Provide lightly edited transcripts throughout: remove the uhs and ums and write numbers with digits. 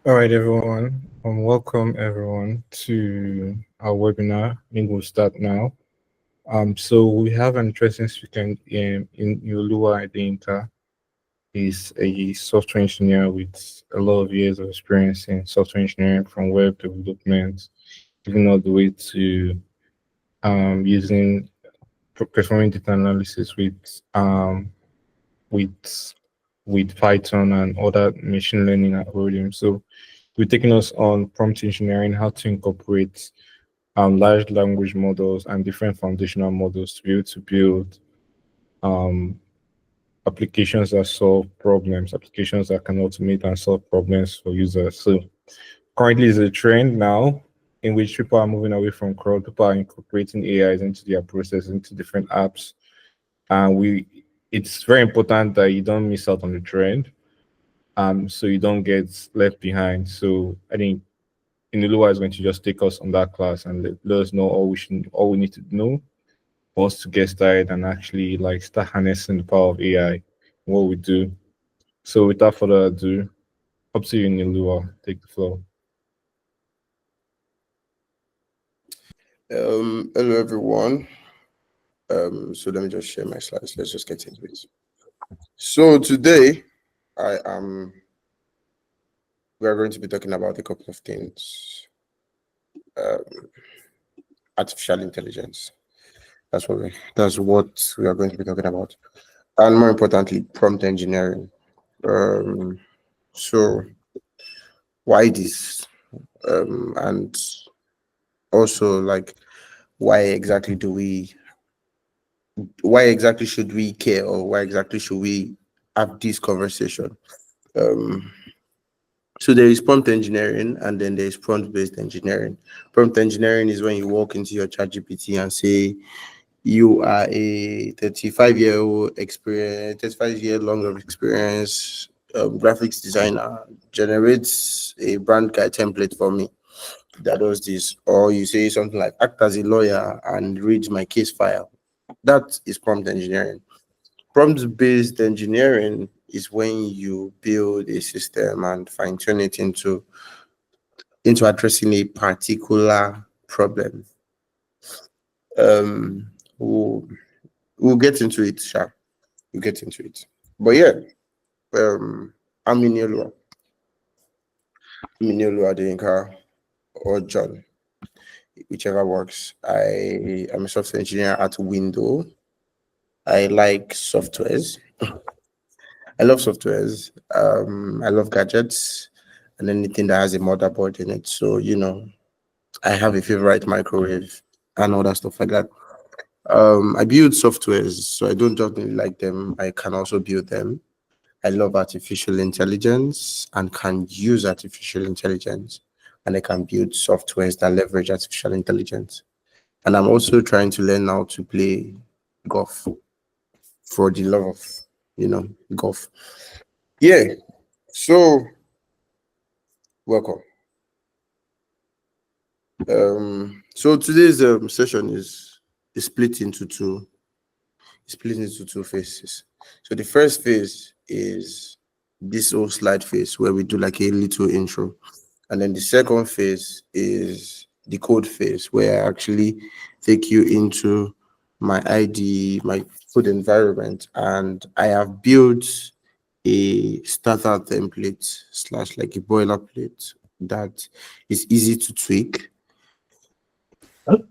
All right, everyone. Welcome everyone to our webinar. I think we'll start now. So we have an interesting speaker in Yolua Adeinta. He's a software engineer with a lot of years of experience in software engineering, from web development, even all the way to using performing data analysis with with Python and other machine learning algorithms. So we're taking us on prompt engineering, how to incorporate large language models and different foundational models to be able to build um, applications that solve problems, applications that can automate and solve problems for users. So currently is a trend now in which people are moving away from code, people are incorporating AIs into their process, into different apps. And it's very important that you don't miss out on the trend. So you don't get left behind. So I think Inulua is going to just take us on that class and let us know all we need to know for us to get started and actually like start harnessing the power of AI, what we do. So without further ado, up to you, Inulua. Take the floor. Hello everyone. So let me just share my slides. Let's just get into it. So today, I am. We are going to be talking about a couple of things. Artificial intelligence. That's what we are going to be talking about, and more importantly, prompt engineering. So why this? And also like why exactly do we? Why exactly should we care, or why exactly should we have this conversation? Um, so there is prompt engineering, and then there is prompt-based engineering. Prompt engineering is when you walk into your chat GPT and say, you are a 35-year-old experience, 35-year long of experience, graphics designer, generates a brand guide template for me that does this. Or you say something like, act as a lawyer and read my case file. That is prompt engineering. Prompt-based engineering is when you build a system and fine-tune it into addressing a particular problem. We'll, we'll get into it, Sha. We'll get into it. But yeah, I'm Inelua. Inelua Adeyinka or John, whichever works. I am a software engineer at Window. I like softwares. I love softwares. I love gadgets and anything that has a motherboard in it. So, I have a favorite microwave and all that stuff like that. I build softwares, so I don't just really like them. I can also build them. I love artificial intelligence and can use artificial intelligence, and I can build softwares that leverage artificial intelligence. And I'm also trying to learn how to play golf for the love of, golf. Yeah. So welcome. So today's session is split into two phases. So the first phase is this whole slide phase where we do like a little intro, and then the second phase is the code phase where I actually take you into my ID, my code environment, and I have built a starter template slash like a boilerplate that is easy to tweak,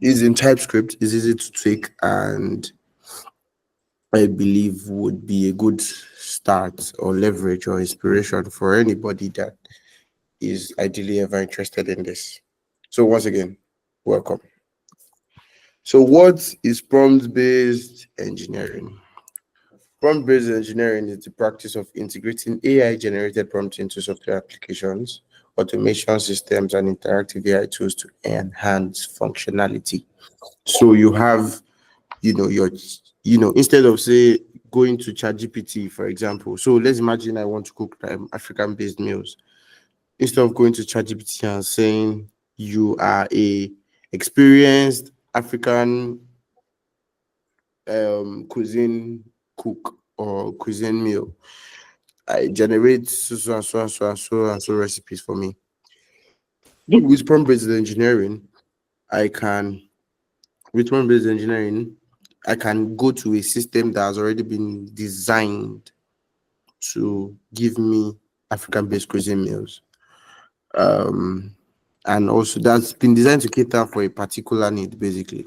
is in TypeScript, is easy to tweak, and I believe would be a good start or leverage or inspiration for anybody that is ideally ever interested in this. So once again, welcome. So what is prompt-based engineering? Prompt-based engineering is the practice of integrating AI-generated prompts into software applications, automation systems, and interactive AI tools to enhance functionality. So you have, your, instead of say going to ChatGPT, for example. So let's imagine I want to cook African-based meals. Instead of going to ChatGPT and saying you are a experienced African cuisine cook or cuisine meal, I generate so and so and so and so and so recipes for me. With prompt-based engineering, I can with prompt-based engineering, I can go to a system that has already been designed to give me African-based cuisine meals. Um, and also that's been designed to cater for a particular need, basically.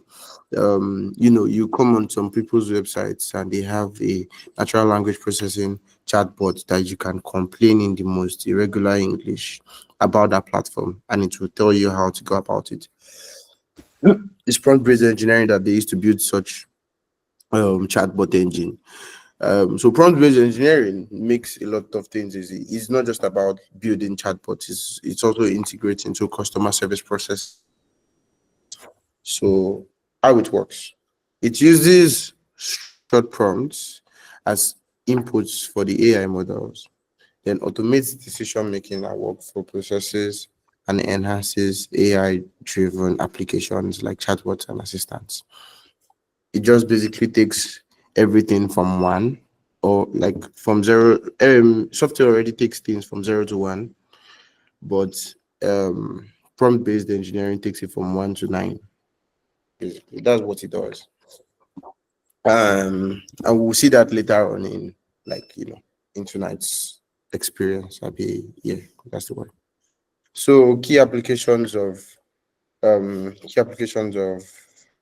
You come on some people's websites and they have a natural language processing chatbot that you can complain in the most irregular English about that platform, and it will tell you how to go about it. It's prompt-based engineering that they used to build such chatbot engine. So prompt-based engineering makes a lot of things easy. It's not just about building chatbots, it's also integrating into customer service process. So how it works. It uses short prompts as inputs for the AI models, then automates decision making and workflow processes, and enhances AI-driven applications like chatbots and assistants. It just basically takes everything from one, or like from zero. Software already takes things from 0 to 1, but prompt-based engineering takes it from 1 to 9. Basically, that's what it does. And we'll see that later on in, like, in tonight's experience. I'll be, yeah, that's the word. So key applications of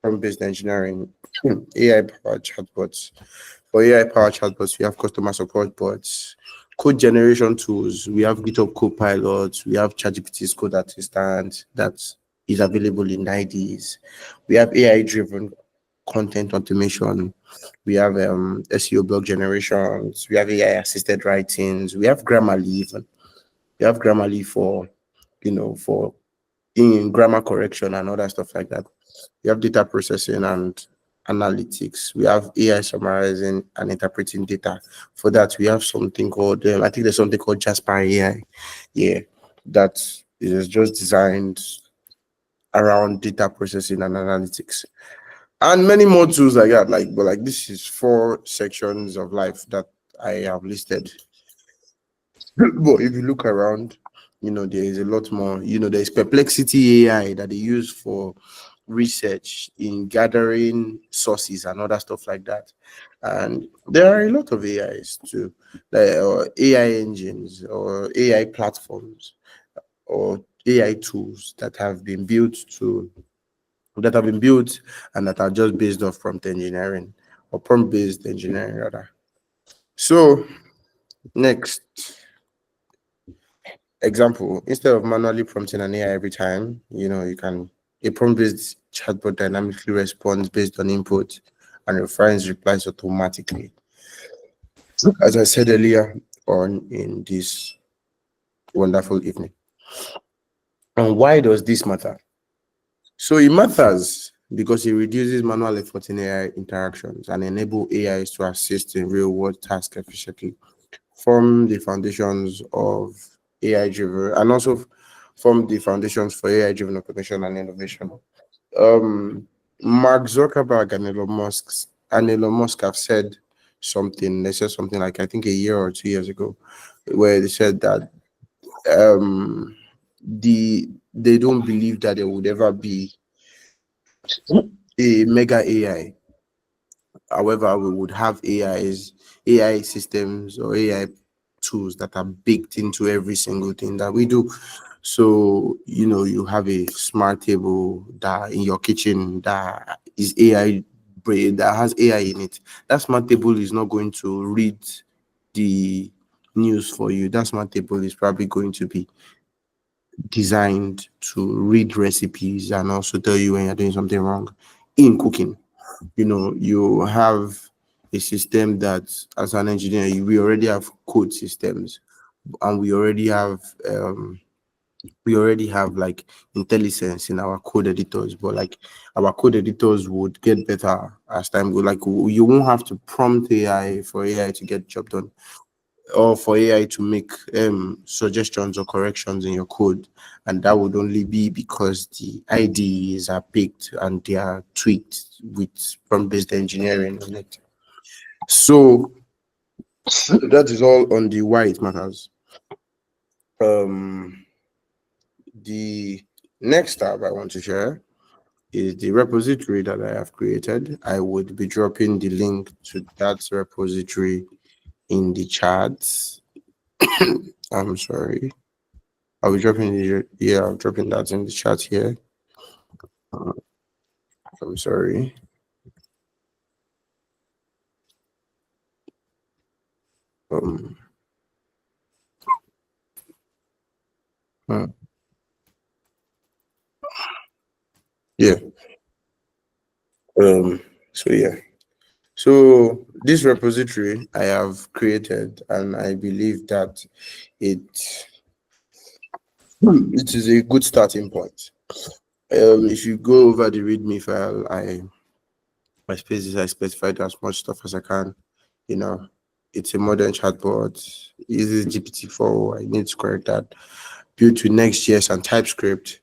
prompt-based engineering, AI powered chatbots. For AI powered chatbots, we have customer support bots, code generation tools. We have GitHub Copilot. We have ChatGPT's code assistant that is available in IDs. We have AI driven content automation. We have SEO blog generations. We have AI assisted writings. We have Grammarly even. We have Grammarly for, for in grammar correction and other stuff like that. We have data processing and analytics. We have AI summarizing and interpreting data. For that, we have something called, I think there's something called Jasper AI. Yeah, that is just designed around data processing and analytics. And many more tools like that. But this is 4 sections of life that I have listed. But if you look around, there is a lot more. There's Perplexity AI that they use for research in gathering sources and other stuff like that. And there are a lot of AIs too, or AI engines or AI platforms or AI tools that have been built and that are just based off prompt engineering or prompt-based engineering rather. So next example, instead of manually prompting an AI every time, a prompt-based chatbot dynamically responds based on input and refines replies automatically. As I said earlier on in this wonderful evening. And why does this matter? So it matters because it reduces manual effort in AI interactions and enable AIs to assist in real-world tasks efficiently, form the foundations of AI-driven, and also form the foundations for AI-driven automation and innovation. Mark Zuckerberg and Elon Musk have said something. They said something like, I think a year or 2 years ago, where they said that they don't believe that there would ever be a mega AI. However, we would have AI systems or AI tools that are baked into every single thing that we do. So, you have a smart table that in your kitchen that is AI brain that has AI in it. That smart table is not going to read the news for you. That smart table is probably going to be designed to read recipes and also tell you when you're doing something wrong in cooking. You have a system that, as an engineer, we already have code systems, and we already have like intelligence in our code editors, but like our code editors would get better as time goes. Like you won't have to prompt AI for AI to get the job done, or for AI to make suggestions or corrections in your code, and that would only be because the IDEs are picked and they are tweaked with prompt-based engineering on it. So That is all on the why it matters. Um, the next tab I want to share is the repository that I have created. I would be dropping the link to that repository in the chat. I'm sorry. I'll be dropping I'm dropping that in the chat here. Uh, I'm sorry. Um, uh, yeah. Um, so yeah. So this repository I have created, and I believe that it it is a good starting point. If you go over the README file, my spaces I specified as much stuff as I can. You know, it's a modern chatbot. Uses GPT-4. I need to correct that. Built with Next.js and TypeScript,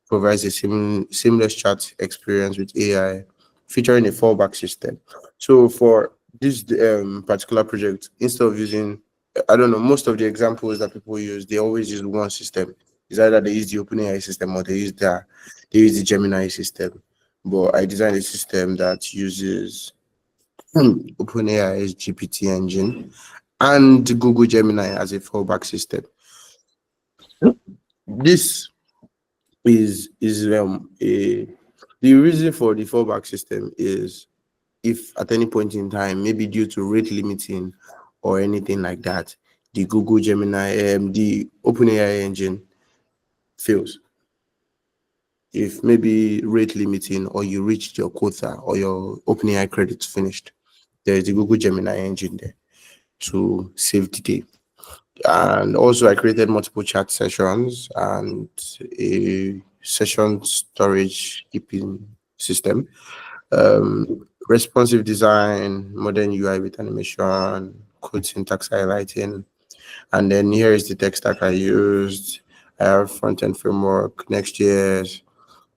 provides a seamless chat experience with AI, featuring a fallback system. So for this particular project, instead of using, I don't know, most of the examples that people use, they always use one system. It's either they use the OpenAI system or they use the Gemini system. But I designed a system that uses OpenAI's GPT engine and Google Gemini as a fallback system. This is a the reason for the fallback system is if at any point in time, maybe due to rate limiting or anything like that, the Google Gemini, the OpenAI engine fails. If maybe rate limiting or you reached your quota or your OpenAI credits finished, there is the Google Gemini engine there to save the day. And also, I created multiple chat sessions and a session storage keeping system. Responsive design, modern UI with animation, code syntax highlighting. And then here is the tech stack I used. I have front-end framework, Next.js,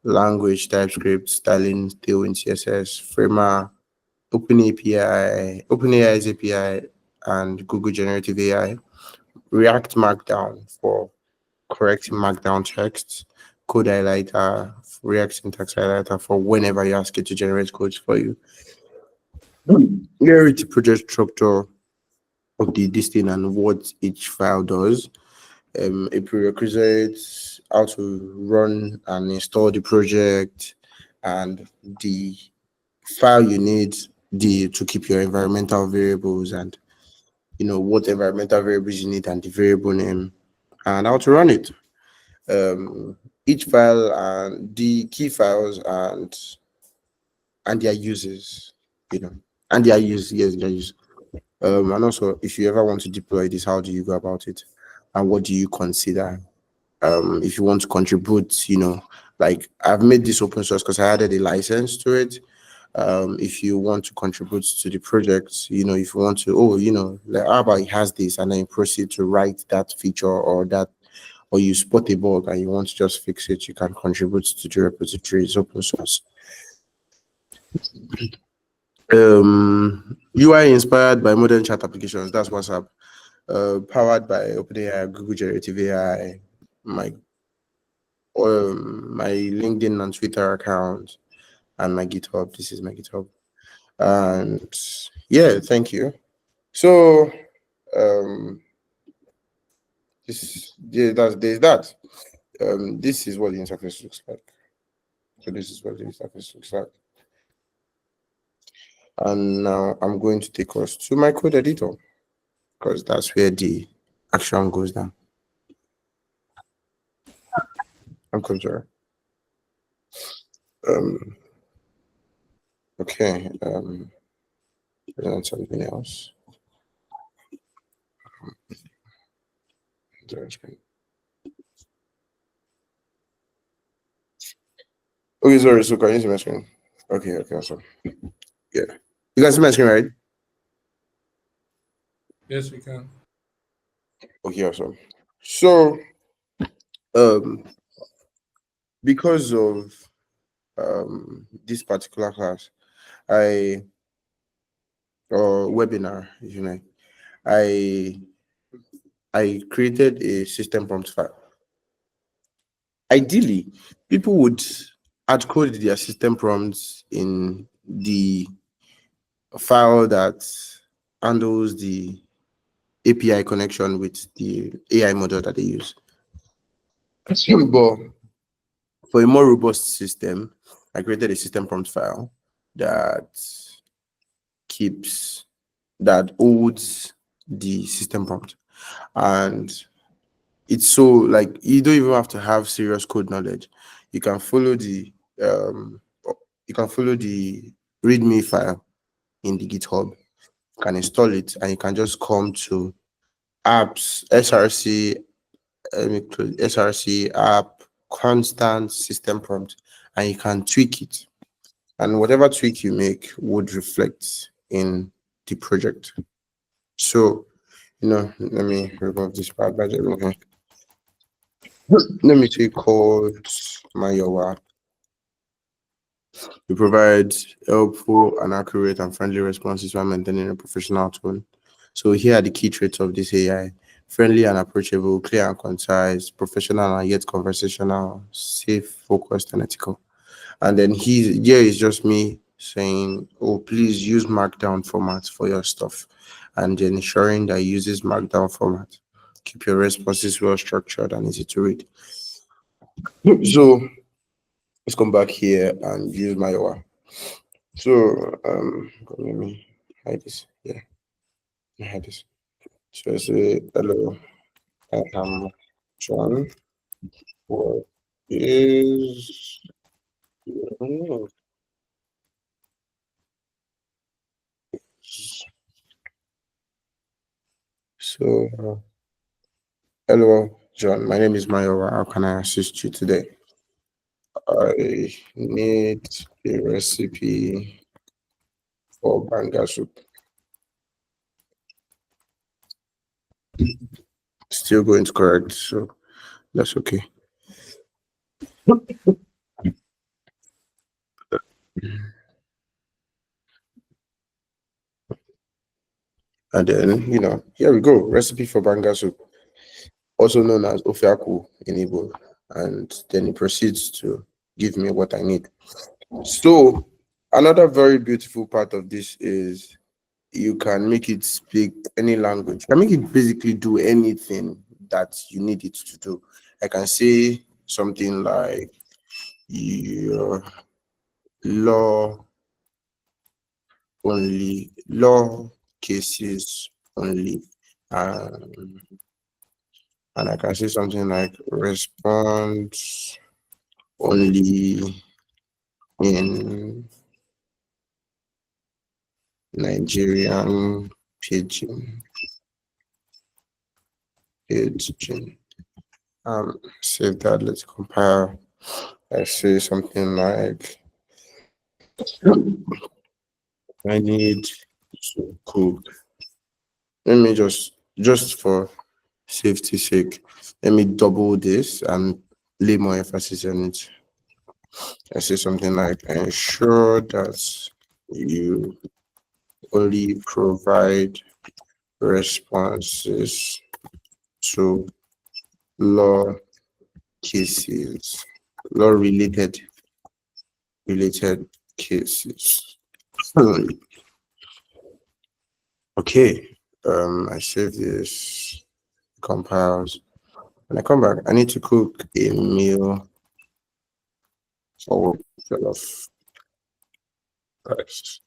language, TypeScript, styling, Tailwind CSS, Framer, OpenAI's API, and Google Generative AI. React Markdown for correcting Markdown text, code highlighter, React syntax highlighter for whenever you ask it to generate codes for you. Here is the project structure of this thing and what each file does. A prerequisite, how to run and install the project, and the file you need to keep your environmental variables, and what environmental variables you need and the variable name, and how to run it. Each file and the key files and their uses, you know, and their use, yes, their use. And also, if you ever want to deploy this, how do you go about it, and what do you consider? If you want to contribute, like I've made this open source because I added a license to it. If you want to contribute to the project, if you want to, like how about it has this, and then you proceed to write that feature or you spot a bug and you want to just fix it, you can contribute to the repository. It's open source. UI inspired by modern chat applications. That's WhatsApp. Powered by OpenAI, Google Generative AI, my LinkedIn and Twitter account, and my GitHub. This is my GitHub. And yeah, thank you. So there's that. This is what the interface looks like. So this is what the interface looks like. And now I'm going to take us to my code editor because that's where the action goes down. I'm sorry. Okay. Something else. Okay, sorry. So can you see my screen? Okay, awesome. Yeah. You guys see my screen, right? Yes, we can. Okay, awesome. So, because of this particular class, webinar, I I created a system prompt file. Ideally, people would add code their system prompts in the file that handles the API connection with the AI model that they use. But for a more robust system, I created a system prompt file that keeps that holds the system prompt. And it's so like you don't even have to have serious code knowledge. You can follow the um you can follow the README file in the GitHub, can install it, and you can just come to apps, SRC, SRC app, constant system prompt, and you can tweak it. And whatever tweak you make would reflect in the project. So, let me remove this bad budget. Okay. Let me take code Mayowa. We provide helpful and accurate and friendly responses while maintaining a professional tone. So here are the key traits of this AI: friendly and approachable, clear and concise, professional and yet conversational, safe, focused, and ethical. And then here is just me saying, oh, please use Markdown format for your stuff. And then ensuring that it uses Markdown format. Keep your responses well structured and easy to read. So let's come back here and use my OR. So let me hide this. Yeah, let me hide this. So I say hello, I am John. What is your name? So hello, John. My name is Mayowa. How can I assist you today? I need a recipe for banga soup. Still going to correct, so that's okay. And then, here we go. Recipe for banga soup, also known as ofiaku in Igbo. And then it proceeds to give me what I need. So another very beautiful part of this is you can make it speak any language. You can make it basically do anything that you need it to do. I can say something like your law only, law cases only. Um, and I can say something like response only in Nigerian pidgin. Pidgin. Save that. Let's compile. I say something like I need to cook. Let me just for safety's sake, let me double this and lay more emphasis on it. I say something like ensure that you only provide responses to law cases, law related cases. Okay. I save this, compiles. When I come back, I need to cook a meal for jollof rice.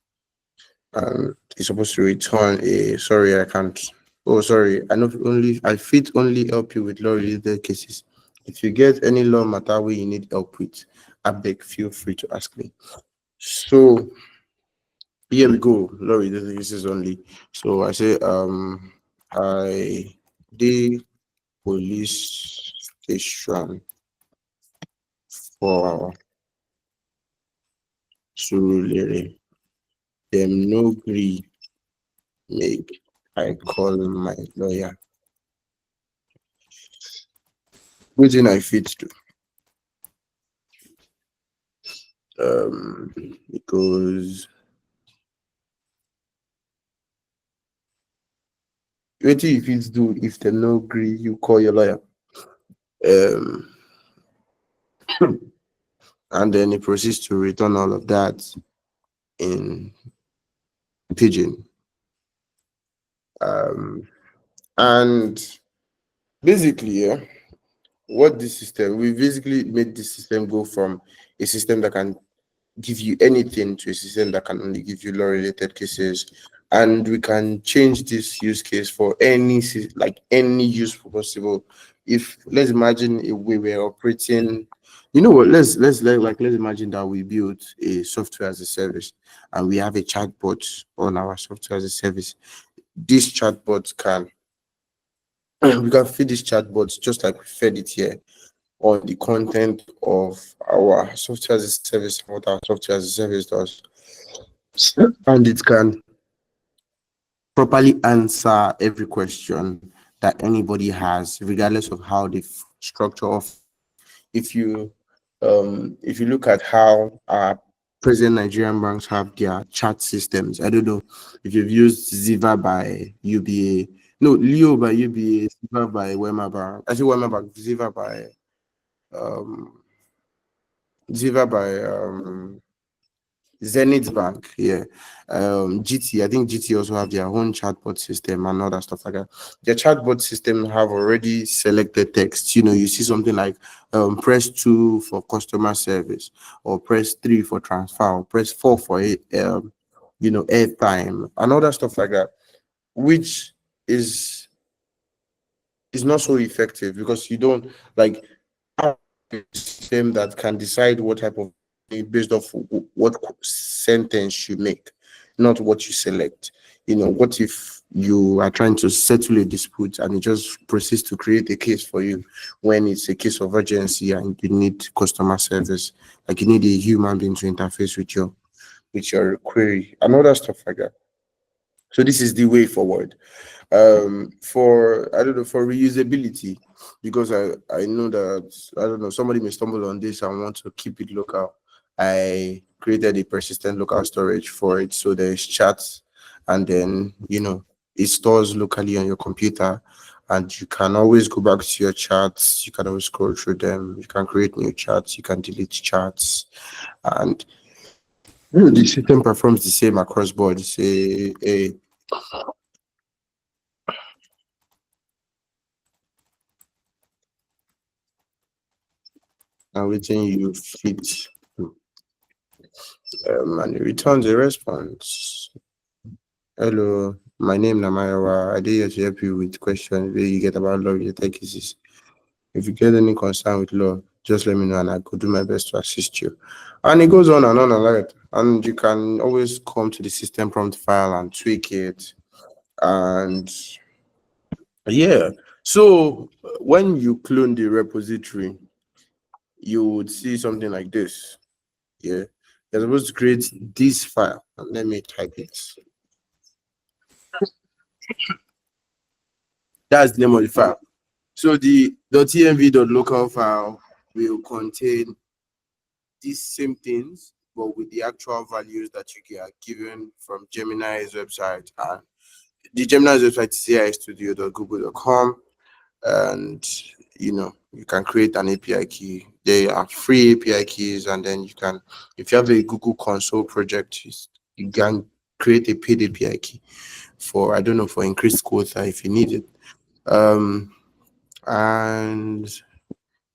And it's supposed to return a sorry, I can't. Oh, sorry. I fit only help you with law related cases. If you get any law matter where you need help with, I beg feel free to ask me. So here we go. Law related cases only. So I say I did police station for Surulere. Dem no gree make I call my lawyer. Wetin I fit do? Because What do you fit do if they no agree? You call your lawyer, um, and then he proceeds to return all of that in pigeon. Um, and basically, yeah, what this system we basically made this system go from a system that can give you anything to a system that can only give you law related cases, and we can change this use case for like any use possible. If let's imagine if we were operating, you know what, let's imagine that we built a software as a service and we have a chatbot on our software as a service. This chatbot can we can feed this chatbot just like we fed it here on the content of our software as a service, what our software as a service does. And it can properly answer every question that anybody has, regardless of how the structure of. If you look at how our present Nigerian banks have their chat systems, I don't know if you've used Ziva by UBA, no, Leo by UBA, Ziva by Wema Bank, I say Wema Bank, um, Ziva by Zenith Bank, yeah. GT, I think GT also have their own chatbot system and other stuff like that. Their chatbot system have already selected text. You know, you see something like press 2 for customer service, or press 3 for transfer, or press 4 for airtime and other stuff like that, which is not so effective because you don't like have a system that can decide what type of based off what sentence you make, not what you select. You know, what if you are trying to settle a dispute and it just proceeds to create a case for you when it's a case of urgency and you need customer service, like you need a human being to interface with your query and other stuff like that. So this is the way forward. For I don't know, for reusability, because I know that I don't know, somebody may stumble on this and want to keep it local. I created a persistent local storage for it, so there's chats, and then it stores locally on your computer, and you can always go back to your chats. You can always scroll through them. You can create new chats. You can delete chats, and the system performs the same across board. Say a and within you fit, and it returns a response. Hello, my name is Namayawa. I did here to help you with questions where you get about law related cases. If you get any concern with law, just let me know and I could do my best to assist you. And it goes on and on and like that. And you can always come to the system prompt file and tweak it. And yeah, so when you clone the repository, you would see something like this. Yeah, you're supposed to create this file. And let me type it. That's the name of the file. So the .env.local file will contain these same things, but with the actual values that you get given from Gemini's website. And the Gemini's website is aistudio.google.com. And you can create an API key. They are free API keys, and then you can, if you have a Google Console project, you can create a paid API key for, I don't know, for increased quota if you need it. And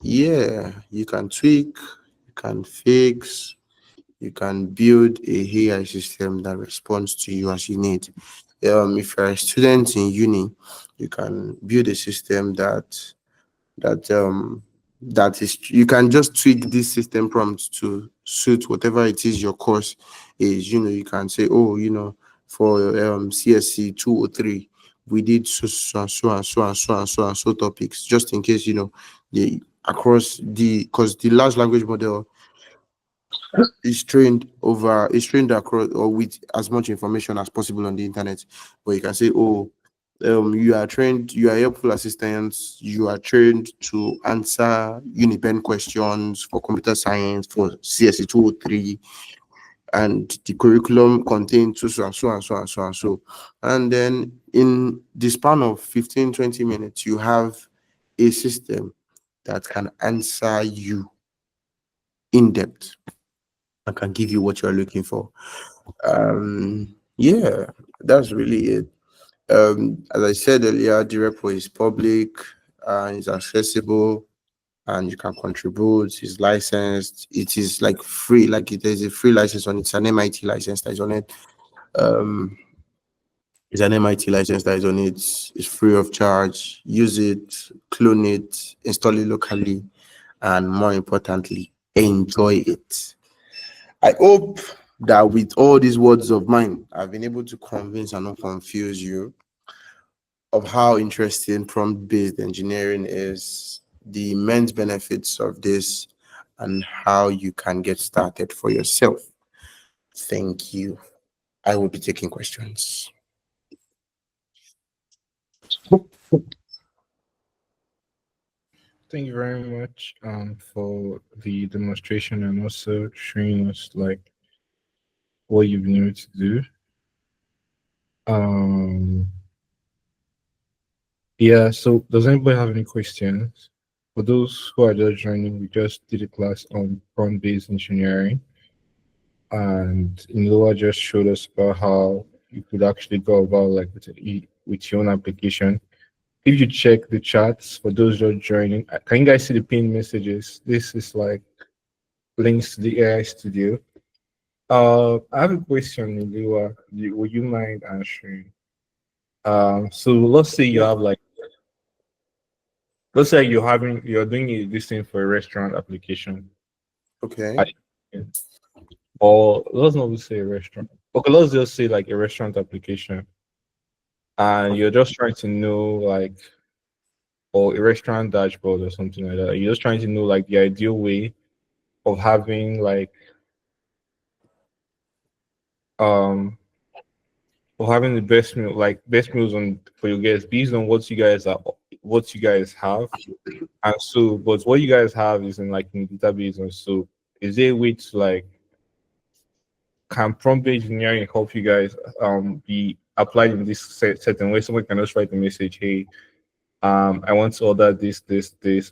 yeah, you can tweak, you can fix, you can build a AI system that responds to you as you need. If you're a student in uni, you can build a system that that is, you can just tweak this system prompt to suit whatever it is your course is. You can say, oh, for CSC 203, we did so and so and so and so and so and so topics, just in case the across the, because the large language model is trained across or with as much information as possible on the internet. But you can say, oh, you are helpful assistants, you are trained to answer Unipen questions for computer science for CSE 203. and the curriculum contains so and so and so and so and so. And then in the span of 15-20 minutes, you have a system that can answer you in depth and can give you what you're looking for. Yeah, that's really it. As I said earlier, the repo is public and it's accessible and you can contribute. It's licensed. It is like free, like it is a free license on it. It's an MIT license that is on it. Um, it's an MIT license that is on it. It's free of charge. Use it, clone it, install it locally, and more importantly, enjoy it. I hope that with all these words of mine, I've been able to convince and not confuse you of how interesting prompt-based engineering is, the immense benefits of this, and how you can get started for yourself. Thank you. I will be taking questions. Thank you very much for the demonstration and also showing us like what you've been able to do. Um, yeah, so does anybody have any questions? For those who are just joining, we just did a class on prompt-based engineering, and Noah just showed us about how you could actually go about like with your own application. If you check the chats for those just joining, can you guys see the pinned messages? This is like links to the AI studio. I have a question, Noah. Would you mind answering? So let's say you Yeah. have like let's say you're doing this thing for a restaurant application. Okay. I- or let's not say a restaurant. Okay, let's just say like a restaurant application, and you're just trying to know like or a restaurant dashboard or something like that. You're just trying to know like the ideal way of having like um of having the best meal like best meals on for your guests based on what you guys have. And so but what you guys have is in like in database, and so is there a way to like can prompt engineering help you guys be applied in this certain way? Someone can just write a message, hey, I want to order this,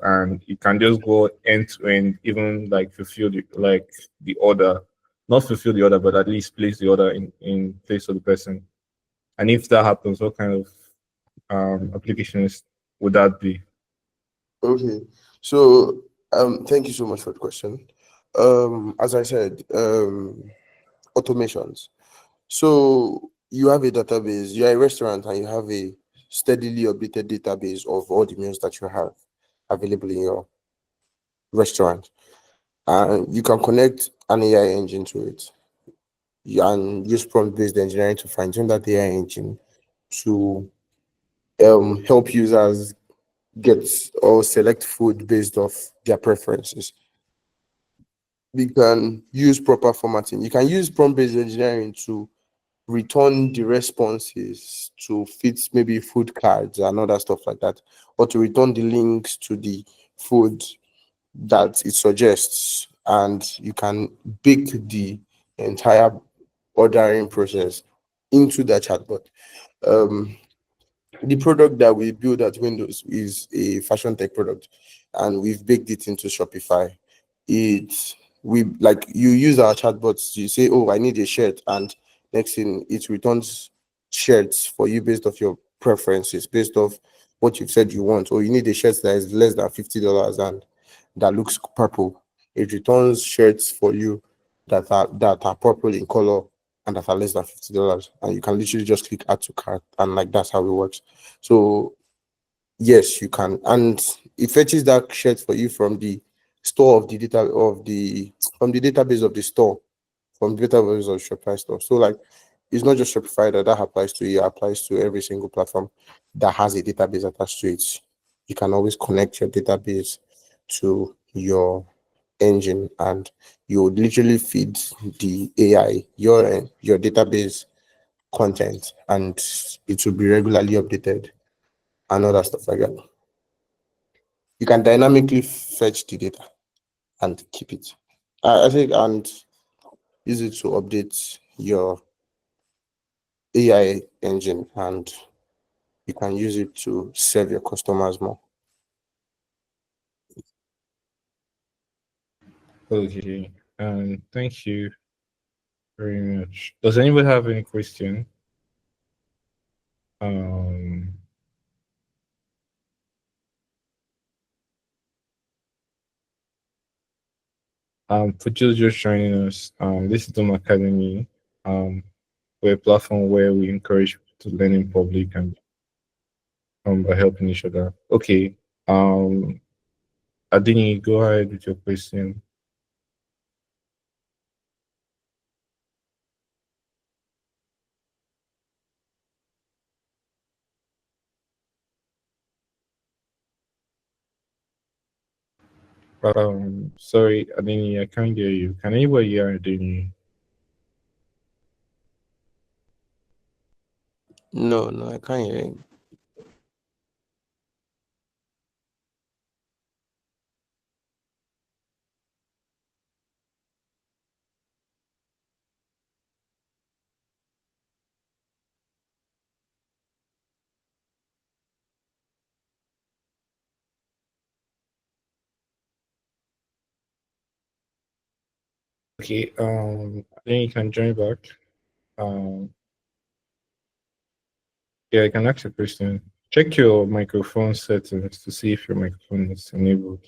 and you can just go end to end, even like fulfill the order, not fulfill the order, but at least place the order in place of the person. And if that happens, what kind of applications would that be? Okay. So, thank you so much for the question. As I said, automations. So you have a database, you're a restaurant and you have a steadily updated database of all the meals that you have available in your restaurant. And you can connect an AI engine to it. And use prompt-based engineering to fine-tune that AI engine to help users get or select food based off their preferences. We can use proper formatting. You can use prompt-based engineering to return the responses to fit maybe food cards and other stuff like that, or to return the links to the food that it suggests, and you can bake the entire ordering process into the chatbot. Um, the product that we build at Windows is a fashion tech product, and we've baked it into Shopify. It we like you use our chatbots. You say, "Oh, I need a shirt," and next thing it returns shirts for you based off your preferences, based off what you've said you want. Or you need a shirt that is less than $50 and that looks purple. It returns shirts for you that are purple in color and that are less than $50, and you can literally just click add to cart, and like that's how it works. So yes, you can, and it fetches that shirt for you from the store of the data of the from the database of the store, from the database of Shopify store. So like it's not just Shopify that applies to you, it applies to every single platform that has a database attached to it. You can always connect your database to your engine, and you would literally feed the AI your database content, and it will be regularly updated and other stuff like that. You can dynamically fetch the data and keep it. I think, and use it to update your AI engine, and you can use it to serve your customers more. Okay. Thank you very much. Does anybody have any question? Um, for those just joining us, this is Dom Academy. We're a platform where we encourage people to learn in public and by helping each other. Okay. Um, Adini, go ahead with your question. Sorry, Adini, I can't hear you. Can anybody hear Adini? No, no, I can't hear you. Okay, then you can join back. Um, yeah, I can ask a question. Check your microphone settings to see if your microphone is enabled.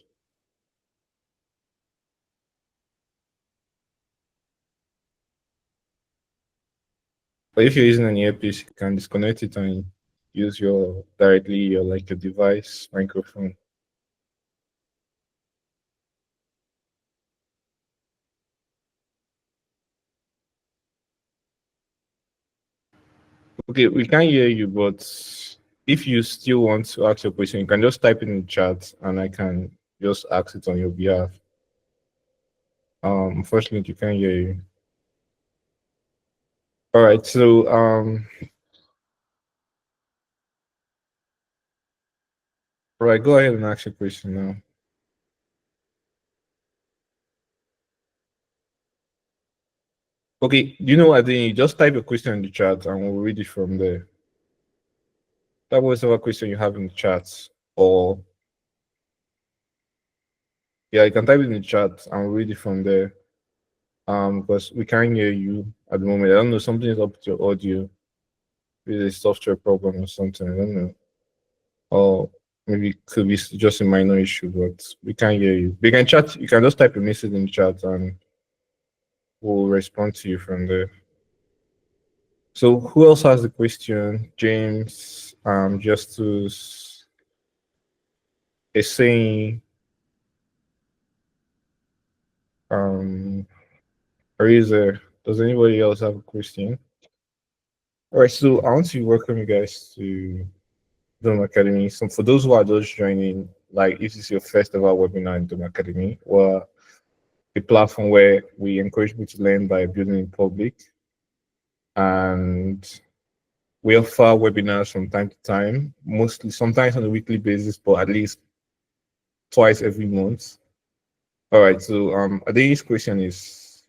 But if you're using an earpiece, you can disconnect it and use your directly your like your device microphone. Okay, we can hear you, but if you still want to ask your question, you can just type it in the chat and I can just ask it on your behalf. Unfortunately, you can't hear you. All right, so all right, go ahead and ask your question now. Okay, you know what? Then you just type your question in the chat and we'll read it from there. That was our question you have in the chat, or yeah, you can type it in the chat and we'll read it from there. Because we can't hear you at the moment. I don't know, something is up with your audio. Maybe a software problem or something. I don't know. Or maybe it could be just a minor issue, but we can't hear you. We can chat. You can just type a message in the chat and we'll respond to you from there. So who else has the question? James, Justus, is saying, Ariza. Does anybody else have a question? All right, so I want to welcome you guys to Dome Academy. So for those who are just joining, like if this is your first ever webinar in Dome Academy, we're a platform where we encourage people to learn by building in public, and we offer webinars from time to time, mostly sometimes on a weekly basis, but at least twice every month. All right, so I think this question is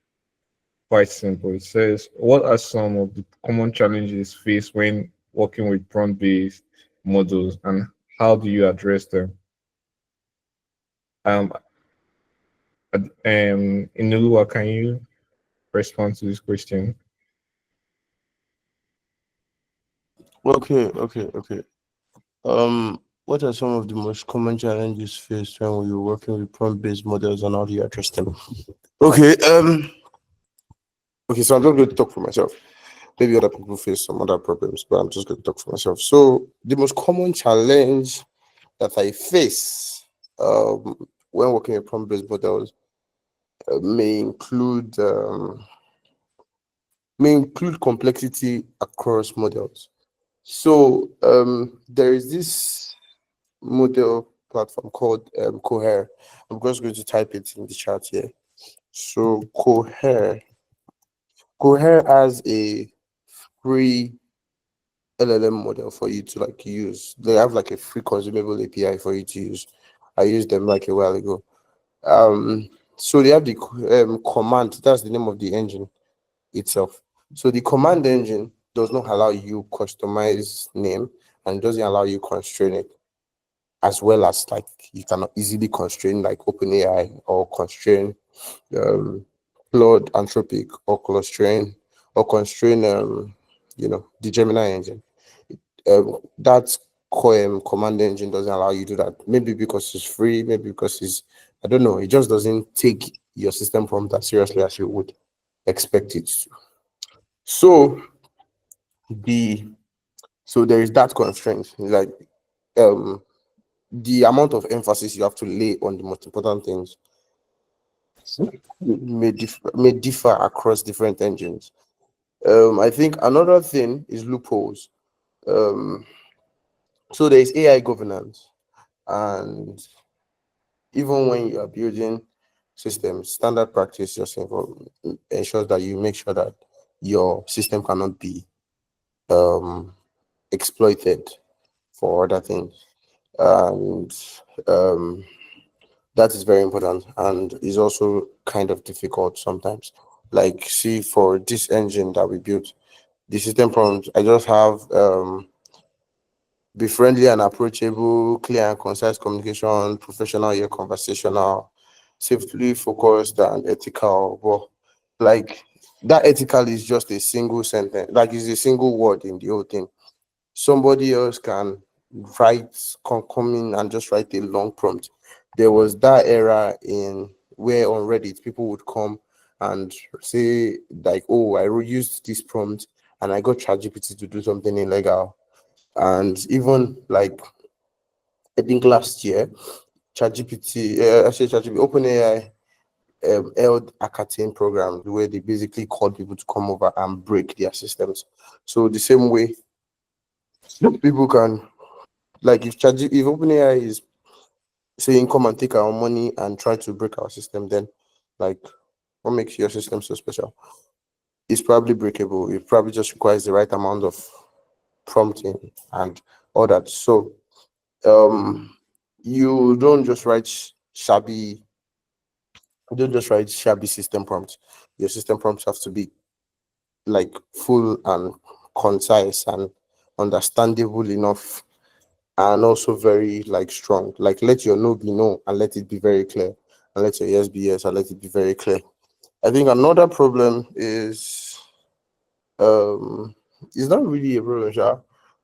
quite simple. It says, what are some of the common challenges faced when working with prompt-based models, and how do you address them? Um, Inulua, can you respond to this question? Okay. What are some of the most common challenges faced when you're working with prompt-based models, and how do you address them? Okay, so I'm just going to talk for myself. Maybe other people face some other problems, but I'm just going to talk for myself. So the most common challenge that I face when working with prompt-based models may include complexity across models. So there is this model platform called Cohere. I'm just going to type it in the chat here. So Cohere has a free LLM model for you to like use. They have like a free consumable API for you to use. I used them like a while ago. So they have the command. That's the name of the engine. itself. So the command engine does not allow you customize name and doesn't allow you constrain it, as well as like you cannot easily constrain like OpenAI or constrain um, Claude Anthropic or constrain the Gemini engine. That command engine doesn't allow you to do that. Maybe because it's free, maybe because it's, I don't know. It just doesn't take your system prompt as seriously as you would expect it to. So the there is that constraint, like um the amount of emphasis you have to lay on the most important things may differ across different engines. I think another thing is loopholes. Um, so there is AI governance, and even when you are building systems, standard practice just ensures that you make sure that your system cannot be um, exploited for other things, and um, that is very important and is also kind of difficult sometimes. Like, see, for this engine that we built, the system prompts, I just have be friendly and approachable, clear and concise communication, professional yet conversational, safely focused and ethical. But like that ethical is just a single sentence, like it's a single word in the whole thing. Somebody else can come in and just write a long prompt. There was that era in where on Reddit people would come and say like, oh, used this prompt and I got ChatGPT to do something illegal. And even like I think last year, OpenAI held hackathon programs where they basically called people to come over and break their systems. So the same way people can, like, if OpenAI is saying come and take our money and try to break our system, then like what makes your system so special? It's probably breakable. It probably just requires the right amount of prompting and all that. So you don't just write shabby system prompts. Your system prompts have to be like full and concise and understandable enough, and also very like strong. Like, let your no be no and let it be very clear, and let your yes be yes and let it be very clear. I think another problem is it's not really a problem, sha,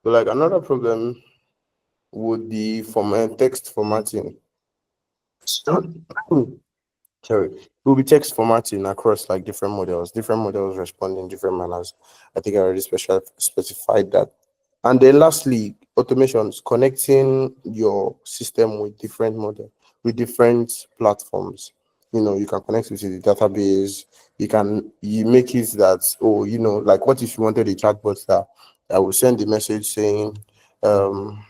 but like another problem would be text formatting. Sorry, it will be text formatting across like different models. Different models respond in different manners. I think I already specified that. And then lastly, automations, connecting your system with different with different platforms. You can connect with the database. You make it that, oh, like, what if you wanted a chatbot that I will send a message saying, um,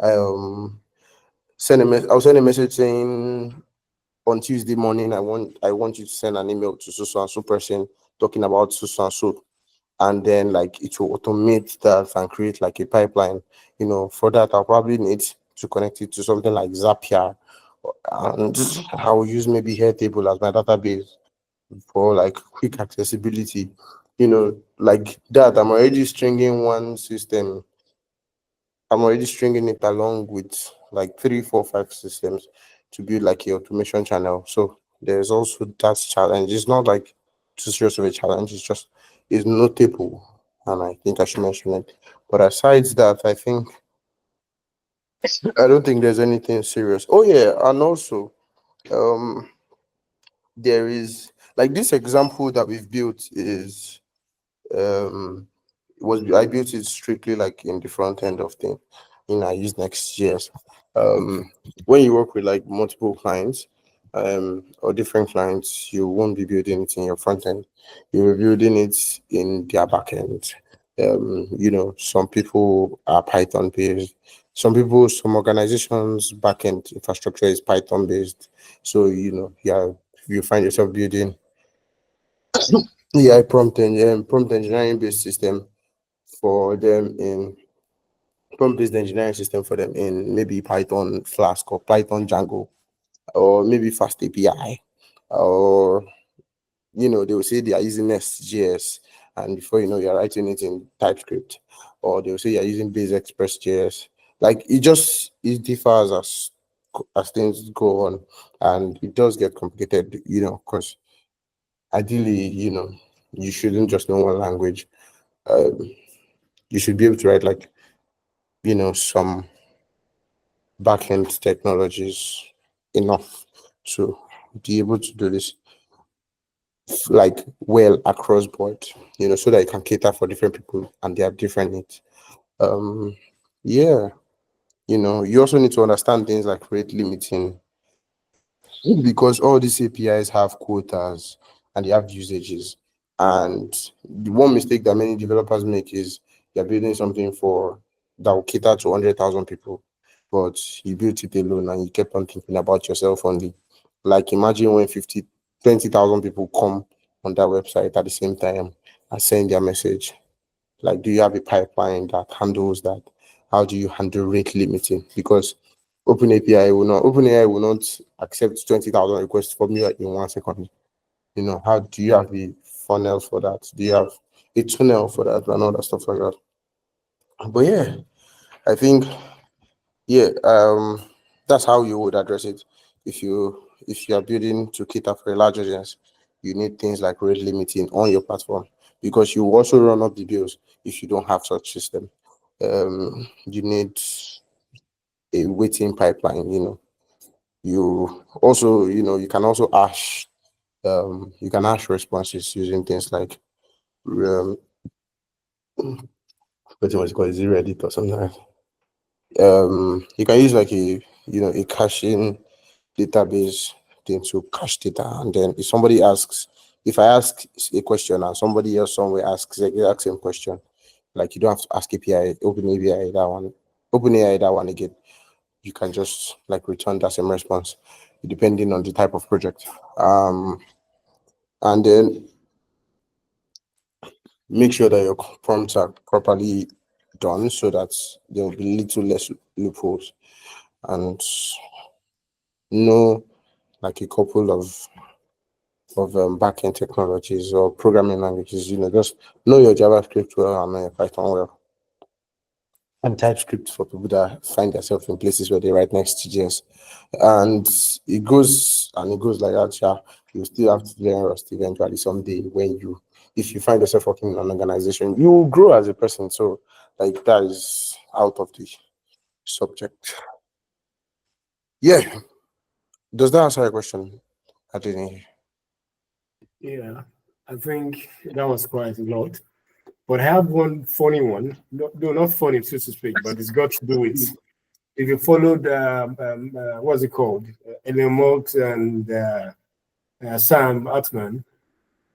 um, I'll send a message saying, on Tuesday morning, I want you to send an email to so and so person talking about so and so, and then like it will automate that and create like a pipeline. For that, I'll probably need to connect it to something like Zapier, and I will use maybe Airtable as my database for like quick accessibility. Like that, I'm already stringing it along with like 3, 4, 5 systems to build like a automation channel. So there's also that challenge. It's not like too serious of a challenge. It's notable, and I think I should mention it. But aside that, I don't think there's anything serious. Oh yeah, and also um there is like this example that we've built is um I built it strictly like in the front end of thing. I use Next.js. Um, when you work with like multiple clients, or different clients, you won't be building it in your front end. You're building it in their back end. Some people are Python based. Some organizations backend infrastructure is Python based. So yeah, you find yourself building prompt engineering based system for them in prompt-based engineering system for them in maybe Python Flask or Python Django or maybe Fast API or they will say they are using Nest.js, and before you know, you're writing it in TypeScript, or they will say you're using Base Express JS. Like it differs as things go on, and it does get complicated, because ideally, you shouldn't just know one language. Um, you should be able to write like some backend technologies enough to be able to do this like well across board, so that you can cater for different people and their different needs. Um, yeah, you also need to understand things like rate limiting, because all these APIs have quotas and they have usages. And the one mistake that many developers make is they're building something for that will cater to 100,000 people, but you built it alone and you kept on thinking about yourself only. Like imagine when 20,000 people come on that website at the same time and send their message. Like, do you have a pipeline that handles that? How do you handle rate limiting? Because OpenAI will not accept 20,000 requests from you in 1 second. How do you have the funnel for that? Do you have a tunnel for that and all that stuff like that? But yeah, I think that's how you would address it. If you are building to cater for a large audience, you need things like rate limiting on your platform, because you will also run up the bills if you don't have such system. You need a waiting pipeline. You can also hash responses using things like what was it called, zero edit or something like that. You can use like a caching database thing to cache data, and then if I ask a question and somebody else somewhere asks the exact same question, like you don't have to ask OpenAI that one again. You can just like return that same response depending on the type of project. And then make sure that your prompts are properly done so that there will be little less loopholes, and know like a couple of backend technologies or programming languages. Just know your JavaScript well and know your Python well, and TypeScript for people that find themselves in places where they write next to JS. And it goes like that. Yeah, you still have to learn Rust eventually someday. If you find yourself working in an organization, you will grow as a person. So like that is out of the subject. Yeah. Does that answer your question? I didn't. Yeah, I think that was quite a lot. But I have one funny one. No, no, not funny, so to speak, but it's got to do with if you followed, what's it called? Elon Musk and Sam Altman.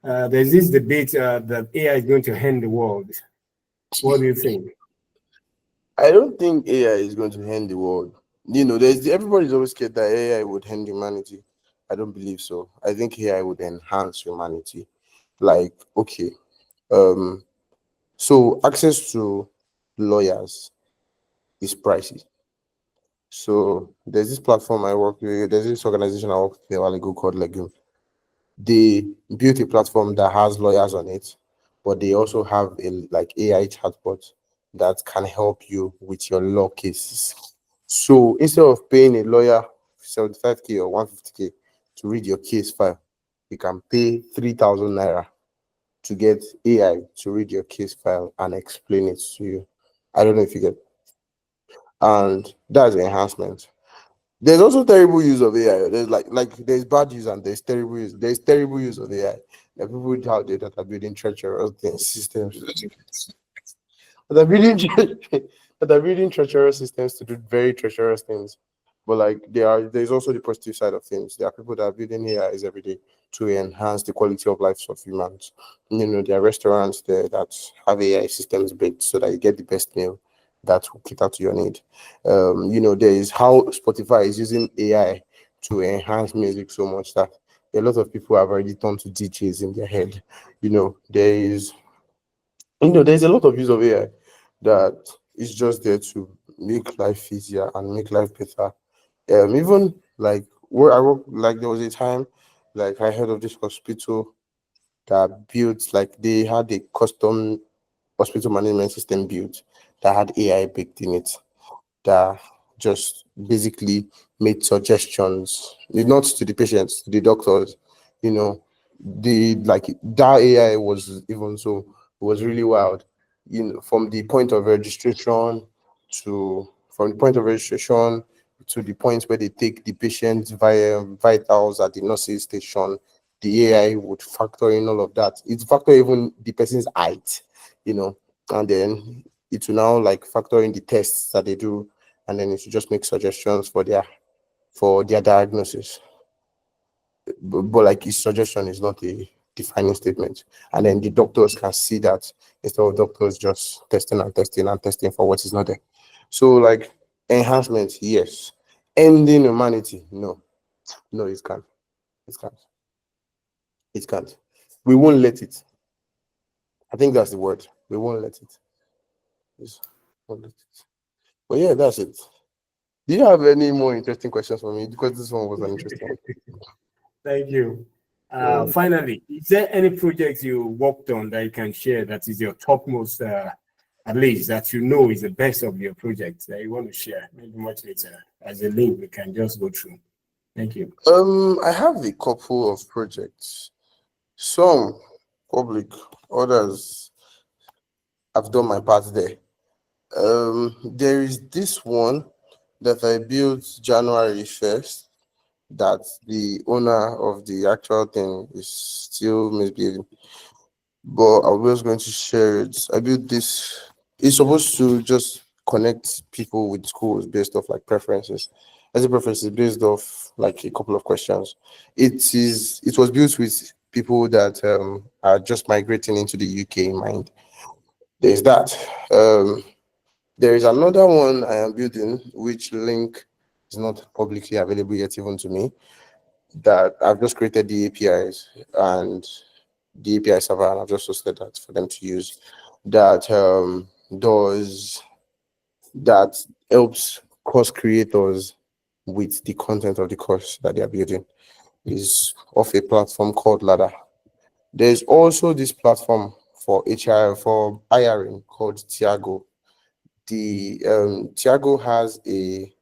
There's this debate that AI is going to end the world. What do you think? I don't think AI is going to end the world. Everybody's always scared that AI would end humanity. I don't believe so. I think AI would enhance humanity. Like, okay, um, so access to lawyers is pricey. So there's this platform I work with. There's this organization I work with a while ago called Legume. They built a platform that has lawyers on it, but they also have a like AI chatbot that can help you with your law cases. So instead of paying a lawyer 75K or 150K to read your case file, you can pay 3,000 naira to get AI to read your case file and explain it to you. I don't know if you get, and that's an enhancement. There's also terrible use of AI. There's bad use and there's terrible use. There's terrible use of AI. There are people out there that are building treacherous systems that are building that are building treacherous systems to do very treacherous things. But like there's also the positive side of things. There are people that are building AIs every day to enhance the quality of lives of humans. There are restaurants there that have AI systems built so that you get the best meal that will cater to your need. There is how Spotify is using AI to enhance music so much that a lot of people have already turned to DJs in their head. There is there's a lot of use of AI that is just there to make life easier and make life better. Even like where I work, like there was a time, like I heard of this hospital. that built, like they had a custom hospital management system built that had AI baked in it, that just basically made suggestions, not to the patients, to the doctors. You know, the like that AI was even so was really wild. From the point of registration from the point of registration to the point where they take the patient's via vitals at the nurses station, the AI would factor in all of that. It factor even the person's height, and then it will now like factor in the tests that they do, and then it should just make suggestions for their diagnosis. But like his suggestion is not a defining statement. And then the doctors can see that instead of doctors just testing and testing and testing for what is not there. So like enhancement, yes. Ending humanity, no. No, it can't. It can't. It can't. We won't let it. I think that's the word. We won't let it. Yes, won't let it. But yeah, that's it. Do you have any more interesting questions for me? Because this one was an interesting one. Thank you. Mm. Finally, is there any project you worked on that you can share that is your topmost, at least that you know is the best of your projects that you want to share? Maybe much later as a link we can just go through. Thank you. I have a couple of projects. Some public, others I've done my part there. There is this one that I built January 1st that the owner of the actual thing is still misbehaving. But I was going to share it. I built this. It's supposed to just connect people with schools based off like preferences. As a preferences based off like a couple of questions. It was built with people that are just migrating into the UK in mind. There's that. There is another one I am building, which link is not publicly available yet, even to me. That I've just created the APIs and the API server, and I've just hosted that for them to use. That does that helps course creators with the content of the course that they are building. Is of a platform called Ladder. There's also this platform for HR for hiring called Tiago. The Tiago has a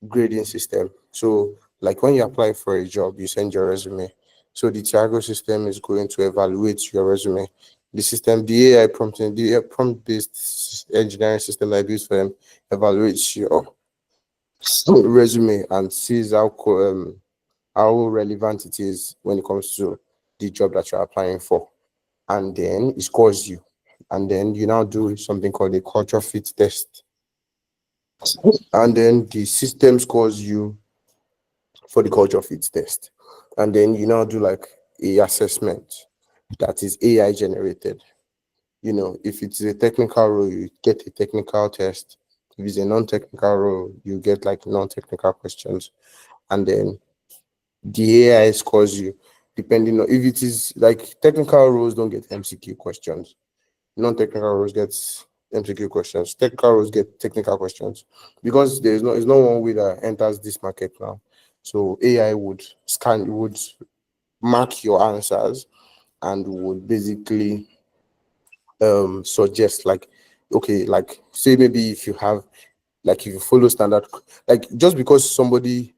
grading system. So, like when you apply for a job, you send your resume. So the Tiago system is going to evaluate your resume. The system, the AI prompting, the prompt-based engineering system that I built for them evaluates your resume and sees how relevant it is when it comes to the job that you're applying for. And then it scores you. And then you now do something called a culture fit test. And then the system scores you for the culture fit test. And then you now do like a assessment that is AI generated. If it's a technical role, you get a technical test. If it's a non-technical role, you get like non-technical questions. And then the AI scores you depending on if it is like technical roles don't get MCQ questions. Non-technical roles get MCQ questions. Technical roles get technical questions because there's no one way that enters this market now. So AI would mark your answers and would basically suggest like, okay, like say maybe if you follow standard, like just because somebody's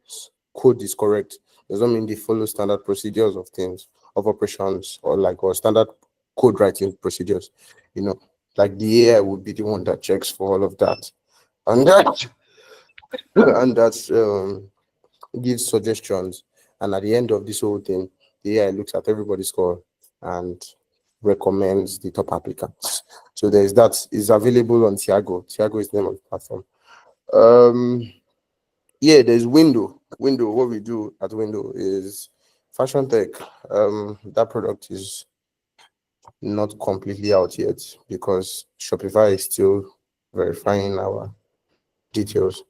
code is correct doesn't mean they follow standard procedures of things, of operations, or standard code writing procedures. Like the AI would be the one that checks for all of that, and that gives suggestions. And at the end of this whole thing, the AI looks at everybody's score and recommends the top applicants. So there's that. Is available on Tiago. Tiago is the name of the platform. Yeah, there's Window. Window, what we do at Window is fashion tech. That product is not completely out yet because Shopify is still verifying our details.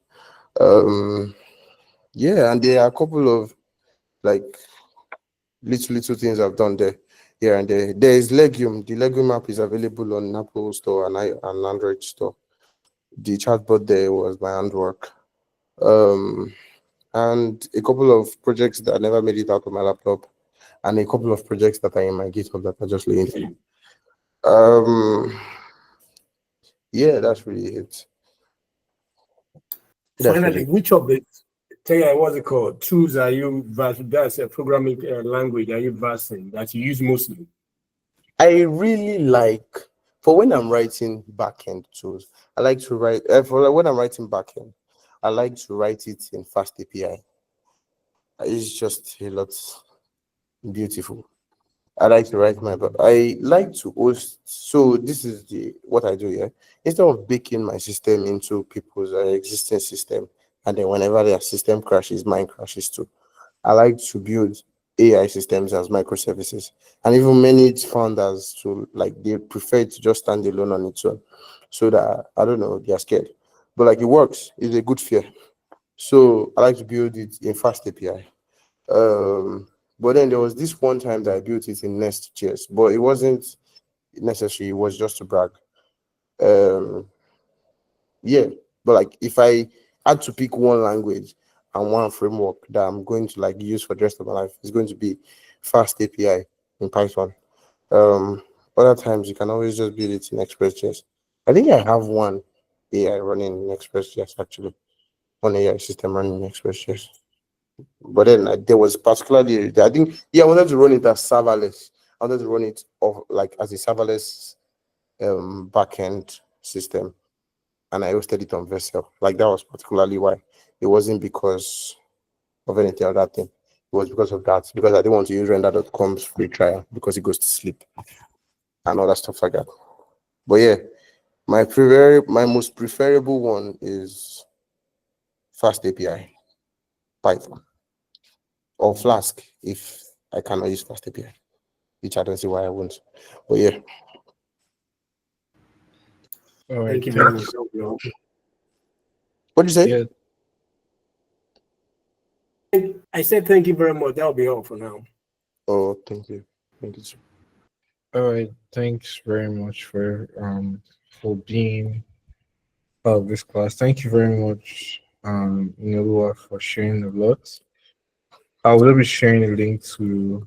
Um, yeah, and there are a couple of like little things I've done there, here and there. There is Legume. The Legume app is available on Apple Store and Android Store. The chatbot there was my handwork. And a couple of projects that never made it out of my laptop. and a couple of projects that are in my GitHub that are just laying through. Yeah, that's really it. That's Finally, really which of the what's it called? Tools are you that's a programming language are you versed in that you use mostly? I really like, for when I'm writing backend tools, I like to write for when I'm writing backend, I like to write it in fast API. It's just a lot beautiful. I like to write I like to host. So this is the what I do here. Instead of baking my system into people's existing system, and then whenever their system crashes, mine crashes too. I like to build AI systems as microservices, and even many founders to like they prefer to just stand alone on its own, so that I don't know they are scared, but like it works. It's a good fear. So I like to build it in fast API. But then there was this one time that I built it in Nest.js, but it wasn't necessary. It was just to brag. Um, yeah, but like if I had to pick one language and one framework that I'm going to like use for the rest of my life, it's going to be Fast API in Python. Um, Other times you can always just build it in Express.js. I think I have one AI running in Express.js actually, one AI system running in Express.js. But then there was particularly, I think, yeah, I wanted to run it as serverless. I wanted to run it off like as a serverless backend system, and I hosted it on Vessel. Like that was particularly why. It wasn't because of anything other thing. It was because of that. Because I didn't want to use render.com's free trial because it goes to sleep and all that stuff like that. But yeah, my most preferable one is Fast API, Python, or Flask if I cannot use Fast API, which I don't see why I won't. But yeah. All right, Thank you very thank much. What did you say? Yeah, I said thank you very much. That'll be all for now. Oh, thank you. Thank you. Sir. all right. Thanks very much for being part of this class. Thank you very much, Nilua, for sharing a lot. I will be sharing a link to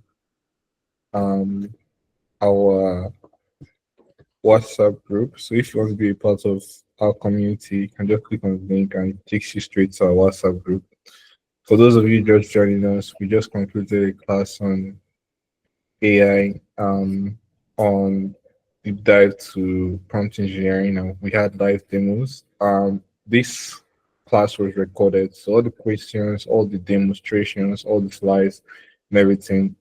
um our WhatsApp group. So if you want to be a part of our community, you can just click on the link and it takes you straight to our WhatsApp group. For those of you just joining us, we just concluded a class on AI, on deep dive to prompt engineering, and we had live demos. This class was recorded, so all the questions, all the demonstrations, all the slides, and everything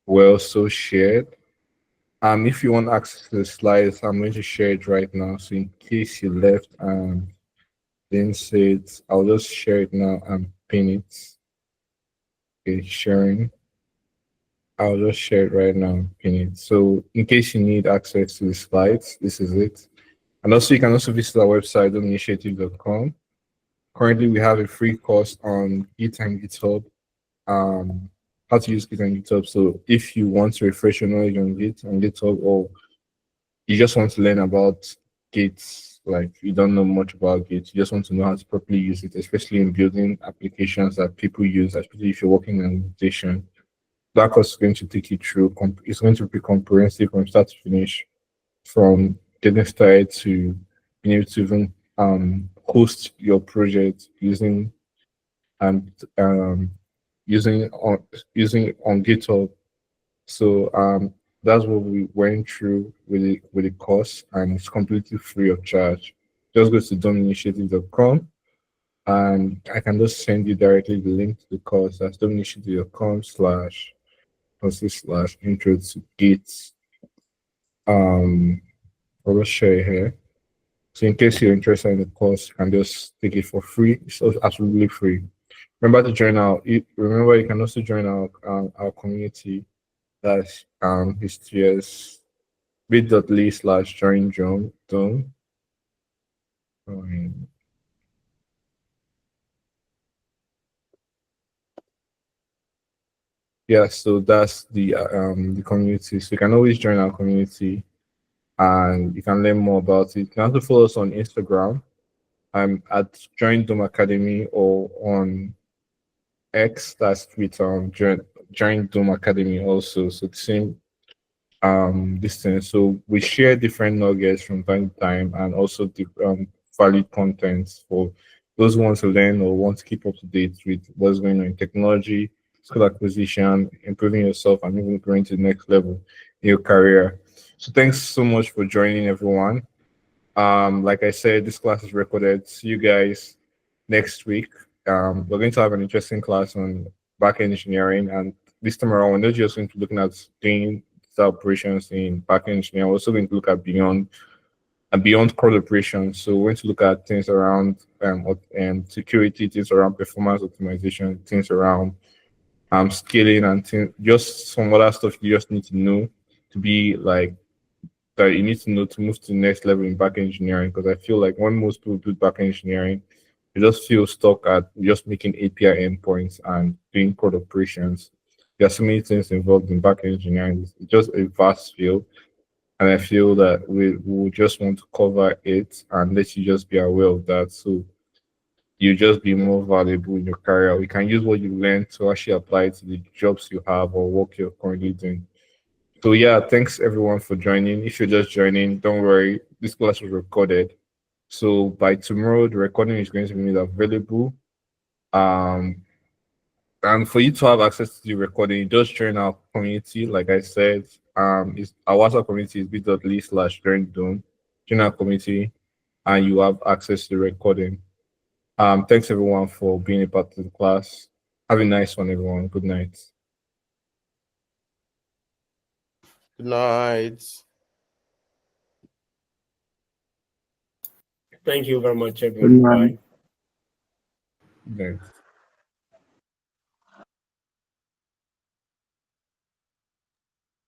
were also shared. If you want access to the slides, I'm going to share it right now. So in case you left and didn't see it, I'll just share it now and pin it. Okay, sharing. I'll just share it right now and pin it. So in case you need access to the slides, this is it. And also you can also visit our website, dominicative.com. Currently we have a free course on Git and GitHub, how to use Git and GitHub. So if you want to refresh your knowledge on Git and GitHub, or you just want to learn about Git, like you don't know much about Git, you just want to know how to properly use it, especially in building applications that people use, especially if you're working in an organization. That course is going to take you through, it's going to be comprehensive from start to finish, from getting started to being able to even host your project using and using on GitHub. So that's what we went through with the course, and it's completely free of charge. Just go to domination.com and I can just send you directly the link to the course. That's domination.com slash intro to Git. I'll just share it here. So in case you're interested in the course, you can just take it for free. It's also absolutely free. Remember to join remember you can also join our community. That's HTS bit.ly slash join John. Yeah, so that's the community. So you can always join our community and you can learn more about it. You can also follow us on Instagram. I'm at Join Dome Academy, or on X, that's Twitter, on joined Dome Academy also. So the same distance. So we share different nuggets from time to time and also the valid contents for those who want to learn or want to keep up to date with what's going on in technology, skill acquisition, improving yourself, and even going to the next level in your career. So thanks so much for joining, everyone. Like I said, this class is recorded. See you guys next week. We're going to have an interesting class on backend engineering, and this time around, we're not just going to be looking at doing the operations in backend engineering. We're also going to look at beyond code operations. So we're going to look at things around security, things around performance optimization, things around scaling, and just some other stuff you just need to know to be like that you need to know to move to the next level in back engineering. Because I feel like when most people do back engineering, they just feel stuck at just making API endpoints and doing code operations. There are so many things involved in back engineering. It's just a vast field. And I feel that we will just want to cover it and let you just be aware of that. So you just be more valuable in your career. We can use what you learn to actually apply to the jobs you have or work you're currently doing. So yeah, thanks everyone for joining. If you're just joining, don't worry. This class was recorded. So by tomorrow, the recording is going to be made available. Um, and for you to have access to the recording, just join our community. Like I said, is our WhatsApp community is bit.ly/join Dome. Join our community, and you have access to the recording. Thanks everyone for being a part of the class. Have a nice one, everyone. Good night. Good night. Thank you very much, Good everyone. night. Bye. Good night.